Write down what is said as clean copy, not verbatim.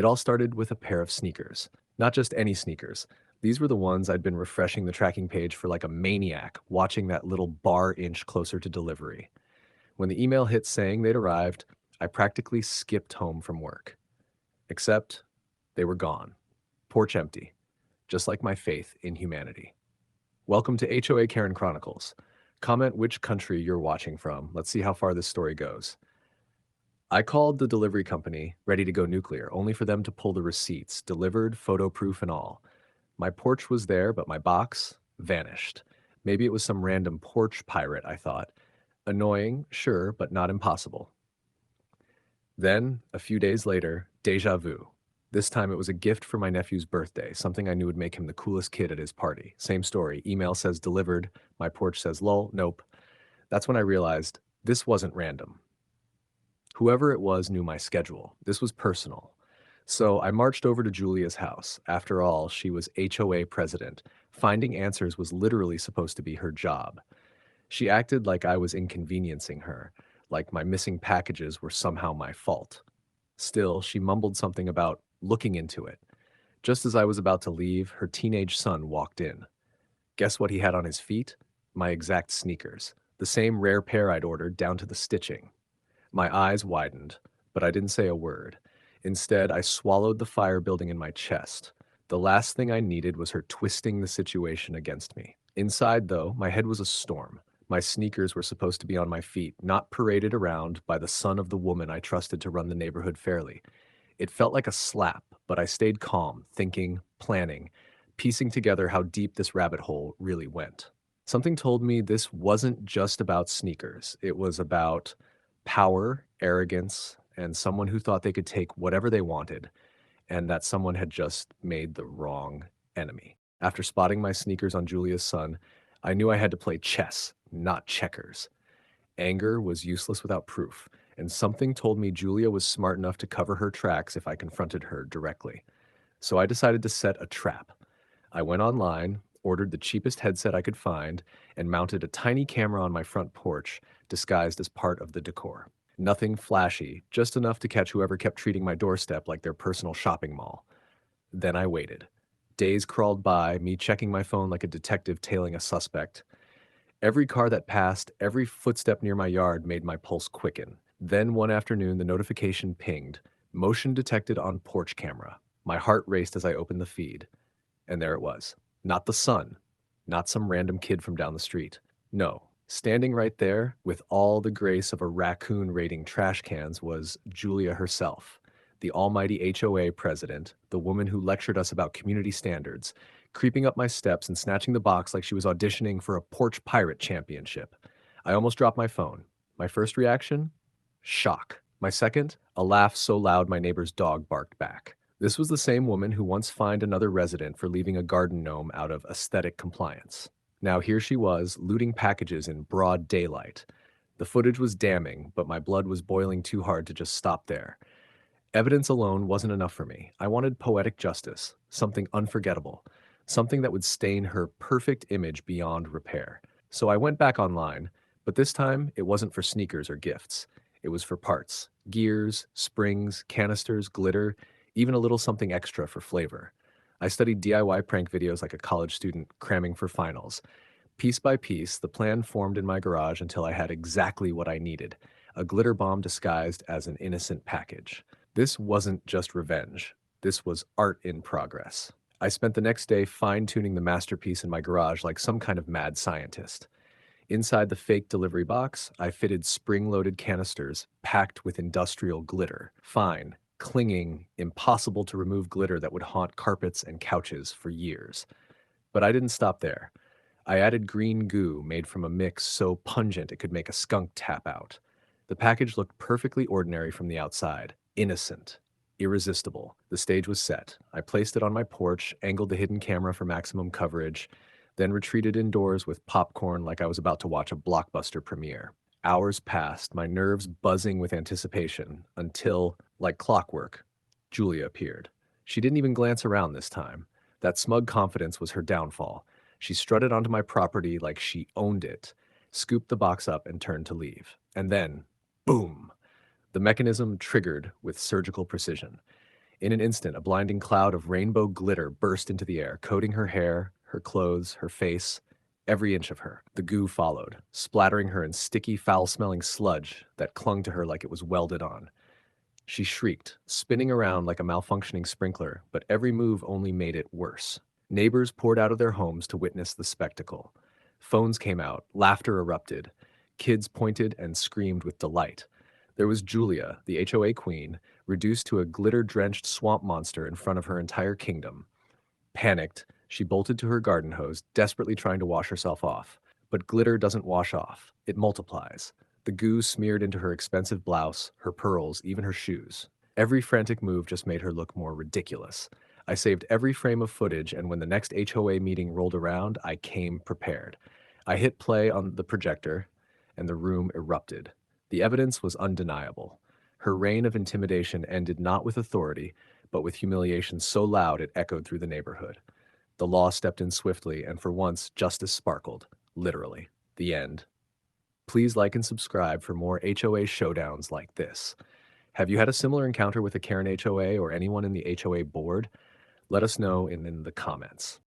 It all started with a pair of sneakers. Not just any sneakers. These were the ones I'd been refreshing the tracking page for like a maniac, watching that little bar inch closer to delivery. When the email hit saying they'd arrived, I practically skipped home from work. Except they were gone. Porch empty. Just like my faith in humanity. Welcome to HOA Karen Chronicles. Comment which country you're watching from. Let's see how far this story goes. I called the delivery company, ready to go nuclear, only for them to pull the receipts, delivered, photo proof, and all. My porch was there, but my box vanished. Maybe it was some random porch pirate, I thought. Annoying, sure, but not impossible. Then, a few days later, deja vu. This time it was a gift for my nephew's birthday, something I knew would make him the coolest kid at his party. Same story. Email says delivered. My porch says lol, nope. That's when I realized this wasn't random. Whoever it was knew my schedule. This was personal. So I marched over to Julia's house. After all, she was HOA president. Finding answers was literally supposed to be her job. She acted like I was inconveniencing her, like my missing packages were somehow my fault. Still, she mumbled something about looking into it. Just as I was about to leave, her teenage son walked in. Guess what he had on his feet? My exact sneakers. The same rare pair I'd ordered, down to the stitching. My eyes widened, but I didn't say a word. Instead, I swallowed the fire building in my chest. The last thing I needed was her twisting the situation against me. Inside, though, my head was a storm. My sneakers were supposed to be on my feet, not paraded around by the son of the woman I trusted to run the neighborhood fairly. It felt like a slap, but I stayed calm, thinking, planning, piecing together how deep this rabbit hole really went. Something told me this wasn't just about sneakers. It was about power, arrogance, and someone who thought they could take whatever they wanted, and that someone had just made the wrong enemy. After spotting my sneakers on Julia's son, I knew I had to play chess, not checkers. Anger was useless without proof, and something told me Julia was smart enough to cover her tracks if I confronted her directly. So I decided to set a trap. I went online, ordered the cheapest headset I could find, and mounted a tiny camera on my front porch, disguised as part of the decor. Nothing flashy, just enough to catch whoever kept treating my doorstep like their personal shopping mall. Then I waited. Days crawled by, me checking my phone like a detective tailing a suspect. Every car that passed, every footstep near my yard made my pulse quicken. Then one afternoon, the notification pinged. Motion detected on porch camera. My heart raced as I opened the feed. And there it was. Not the sun. Not some random kid from down the street. No. Standing right there, with all the grace of a raccoon raiding trash cans, was Julia herself, the almighty HOA president, the woman who lectured us about community standards, creeping up my steps and snatching the box like she was auditioning for a porch pirate championship. I almost dropped my phone. My first reaction? Shock. My second? A laugh so loud my neighbor's dog barked back. This was the same woman who once fined another resident for leaving a garden gnome out of aesthetic compliance. Now here she was, looting packages in broad daylight. The footage was damning, but my blood was boiling too hard to just stop there. Evidence alone wasn't enough for me. I wanted poetic justice, something unforgettable, something that would stain her perfect image beyond repair. So I went back online, but this time it wasn't for sneakers or gifts. It was for parts, gears, springs, canisters, glitter, even a little something extra for flavor. I studied DIY prank videos like a college student cramming for finals. Piece by piece, the plan formed in my garage until I had exactly what I needed, a glitter bomb disguised as an innocent package. This wasn't just revenge. This was art in progress. I spent the next day fine-tuning the masterpiece in my garage like some kind of mad scientist. Inside the fake delivery box, I fitted spring-loaded canisters packed with industrial glitter. Fine, clinging, impossible to remove glitter that would haunt carpets and couches for years. But I didn't stop there. I added green goo made from a mix so pungent it could make a skunk tap out. The package looked perfectly ordinary from the outside, innocent, irresistible. The stage was set. I placed it on my porch, angled the hidden camera for maximum coverage, then retreated indoors with popcorn like I was about to watch a blockbuster premiere. Hours passed, my nerves buzzing with anticipation, until, like clockwork, Julia appeared. She didn't even glance around this time. That smug confidence was her downfall. She strutted onto my property like she owned it, scooped the box up, and turned to leave. And then, boom! The mechanism triggered with surgical precision. In an instant, a blinding cloud of rainbow glitter burst into the air, coating her hair, her clothes, her face, every inch of her. The goo followed, splattering her in sticky, foul-smelling sludge that clung to her like it was welded on. She shrieked, spinning around like a malfunctioning sprinkler, but every move only made it worse. Neighbors poured out of their homes to witness the spectacle. Phones came out, laughter erupted. Kids pointed and screamed with delight. There was Julia, the HOA queen, reduced to a glitter-drenched swamp monster in front of her entire kingdom. Panicked, she bolted to her garden hose, desperately trying to wash herself off. But glitter doesn't wash off, it multiplies. The goo smeared into her expensive blouse, her pearls, even her shoes. Every frantic move just made her look more ridiculous. I saved every frame of footage, and when the next HOA meeting rolled around, I came prepared. I hit play on the projector, and the room erupted. The evidence was undeniable. Her reign of intimidation ended not with authority, but with humiliation so loud it echoed through the neighborhood. The law stepped in swiftly, and for once, justice sparkled. Literally. The end. Please like and subscribe for more HOA showdowns like this. Have you had a similar encounter with a Karen HOA or anyone in the HOA board? Let us know in the comments.